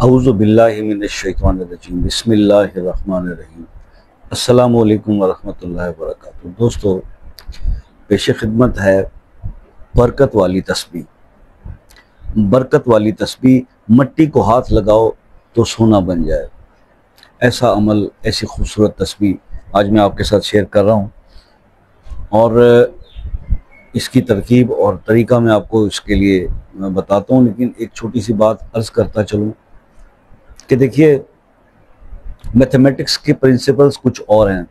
औज़ु बिल्लाहि मिनश्शैतानिर्रजीम बिस्मिल्लाहिर्रहमानिर्रहीम। अस्सलामु अलैकुम वरहमतुल्लाहि वबरकातुहू। दोस्तों, पेश खिदमत है बरकत वाली तस्बीह। बरकत वाली तस्बीह, मट्टी को हाथ लगाओ तो सोना बन जाए। ऐसा अमल, ऐसी खूबसूरत तस्बीह आज मैं आपके साथ शेयर कर रहा हूँ और इसकी तरकीब और तरीका मैं आपको इसके लिए बताता हूँ। लेकिन एक छोटी सी बात अर्ज़ करता चलूँ कि देखिए, मैथमेटिक्स के प्रिंसिपल्स कुछ और हैं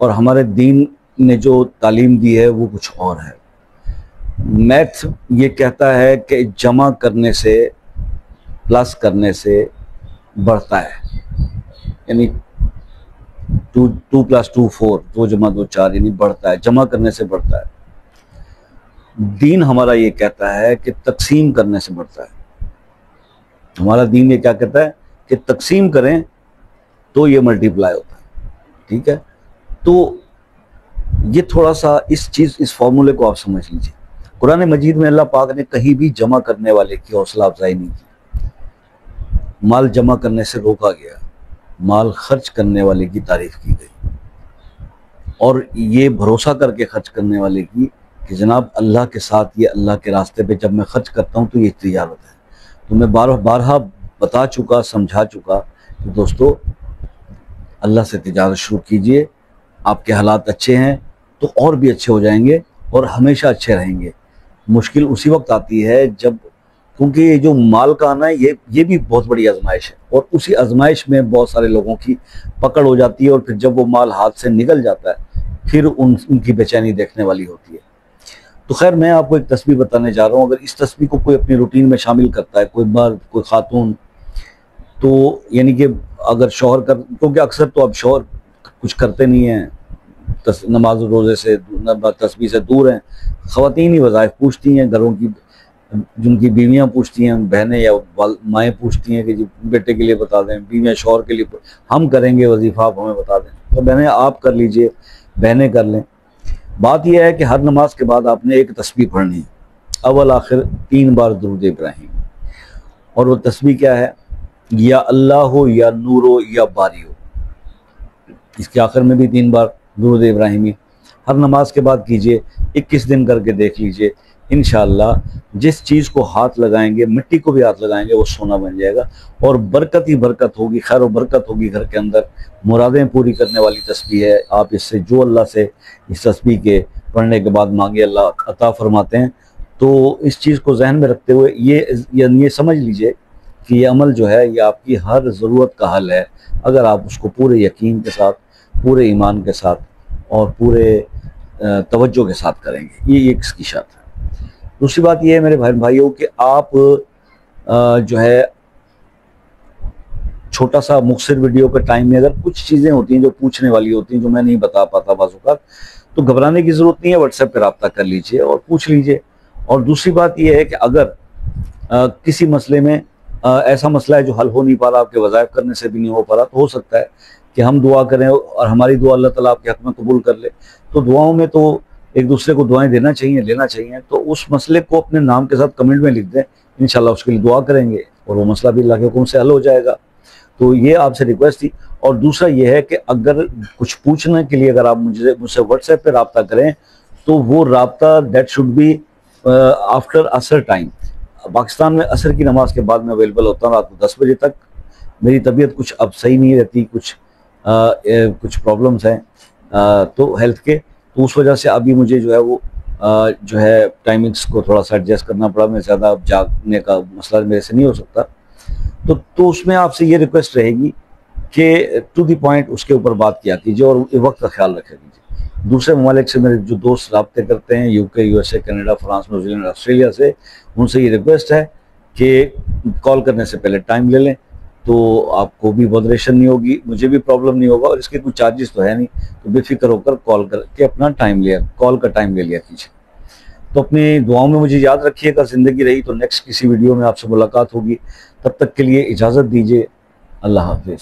और हमारे दीन ने जो तालीम दी है वो कुछ और है। मैथ ये कहता है कि जमा करने से, प्लस करने से बढ़ता है, यानी 2 + 2 4, 2 + 2 4, यानी बढ़ता है, जमा करने से बढ़ता है। दीन हमारा ये कहता है कि तकसीम करने से बढ़ता है। हमारा दीन ये क्या कहता है कि तकसीम करें तो ये मल्टीप्लाई होता है। ठीक है, तो ये थोड़ा सा इस फॉर्मूले को आप समझ लीजिए। कुरान मजीद में अल्लाह पाक ने कहीं भी जमा करने वाले की हौसला अफजाई नहीं की। माल जमा करने से रोका गया, माल खर्च करने वाले की तारीफ की गई और ये भरोसा करके खर्च करने वाले की कि जनाब अल्लाह के साथ, ये अल्लाह के रास्ते पे जब मैं खर्च करता हूँ तो ये तिजारत है। तो मैं बारहा बता चुका, समझा चुका कि दोस्तों, अल्लाह से तिजारत शुरू कीजिए। आपके हालात अच्छे हैं तो और भी अच्छे हो जाएंगे और हमेशा अच्छे रहेंगे। मुश्किल उसी वक्त आती है जब, क्योंकि ये जो माल का आना है ये भी बहुत बड़ी आजमाइश है और उसी आजमाइश में बहुत सारे लोगों की पकड़ हो जाती है और फिर जब वो माल हाथ से निकल जाता है फिर उनकी बेचैनी देखने वाली होती है। तो खैर, मैं आपको एक तस्बीह बताने जा रहा हूँ। अगर इस तस्बीह को कोई अपनी रूटीन में शामिल करता है, कोई मर्द, कोई खातून, तो यानी कि अगर शौहर कर, क्योंकि अक्सर तो अब शौहर कुछ करते नहीं हैं, नमाज रोज़े से, तस्बीह से दूर हैं। ख़वातीन ही वज़ाइफ पूछती हैं, घरों की जिनकी बीवियाँ पूछती हैं, बहनें या माएँ पूछती हैं कि जी बेटे के लिए बता दें, बीवियाँ शौहर के लिए हम करेंगे वजीफ़ा, आप हमें बता दें। तो बहनें आप कर लीजिए, बहनें कर लें। बात यह है कि हर नमाज के बाद आपने एक तस्बीह पढ़नी, अव्वल आखिर 3 बार दुरूद इब्राहिम। और वो तस्बीह क्या है? या अल्लाह हो, या नूर हो, या बारी हो। इसके आखिर में भी 3 बार दुरूद इब्राहिमी हर नमाज के बाद कीजिए। 21 दिन करके देख लीजिए, इंशाअल्लाह जिस चीज़ को हाथ लगाएंगे, मिट्टी को भी हाथ लगाएंगे, वो सोना बन जाएगा और बरकत ही बरकत होगी, खैर व बरकत होगी घर के अंदर। मुरादें पूरी करने वाली तस्बीह है। आप इससे जो अल्लाह से इस तस्बीह के पढ़ने के बाद मांगे, अल्लाह अता फरमाते हैं। तो इस चीज़ को जहन में रखते हुए ये समझ लीजिए कि ये अमल जो है ये आपकी हर ज़रूरत का हल है, अगर आप उसको पूरे यकीन के साथ, पूरे ईमान के साथ और पूरे तवज्जो के साथ करेंगे। ये एक इसकी शर्त है। दूसरी बात यह है मेरे भाइयों कि आप जो है छोटा सा मुख्तसर वीडियो के टाइम में अगर कुछ चीज़ें होती हैं जो पूछने वाली होती हैं, जो मैं नहीं बता पाता बाज़-औक़ात, तो घबराने की ज़रूरत नहीं है। व्हाट्सएप पर रब्ता कर लीजिए और पूछ लीजिए। और दूसरी बात यह है कि अगर किसी मसले में ऐसा मसला है जो हल हो नहीं पा रहा, आपके वज़ाइफ करने से भी नहीं हो पा रहा, तो हो सकता है कि हम दुआ करें और हमारी दुआ अल्लाह ताला आपके हक़ में कबूल कर ले। तो दुआओं में तो एक दूसरे को दुआएं देना चाहिए, लेना चाहिए। तो उस मसले को अपने नाम के साथ कमेंट में लिख दें, इंशाल्लाह उसके लिए दुआ करेंगे और वो मसला भी अल्लाह के हुक्म से हल हो जाएगा। तो ये आपसे रिक्वेस्ट थी। और दूसरा ये है कि अगर कुछ पूछने के लिए अगर आप मुझसे व्हाट्सएप पर रब्ता करें तो वो रब्ता दैट शुड बी आफ्टर असर टाइम। पाकिस्तान में असर की नमाज के बाद मैं अवेलेबल होता हूँ रात को 10 बजे तक। मेरी तबीयत कुछ अब सही नहीं रहती, कुछ प्रॉब्लम्स हैं तो हेल्थ के, तो उस वजह से अभी मुझे जो है वो जो है टाइमिंग्स को थोड़ा सा एडजस्ट करना पड़ा। मैं ज़्यादा जागने का मसला मेरे से नहीं हो सकता। तो उसमें आपसे ये रिक्वेस्ट रहेगी कि टू द पॉइंट उसके ऊपर बात किया कीजिए और वक्त का ख्याल रखा कीजिए। दूसरे ममालिक से मेरे जो दोस्त रब्ते करते हैं, UK, USA, Canada, France, New Zealand, Australia से, उनसे ये रिक्वेस्ट है कि कॉल करने से पहले टाइम ले लें, तो आपको भी बॉदरेशन नहीं होगी, मुझे भी प्रॉब्लम नहीं होगा और इसके कुछ चार्जेस तो है नहीं। तो बेफिक्र होकर कॉल करके अपना कॉल का टाइम ले लिया कीजिए। तो अपनी दुआओं में मुझे याद रखिएगा। ज़िंदगी रही तो नेक्स्ट किसी वीडियो में आपसे मुलाकात होगी। तब तक के लिए इजाज़त दीजिए। अल्लाह हाफिज़।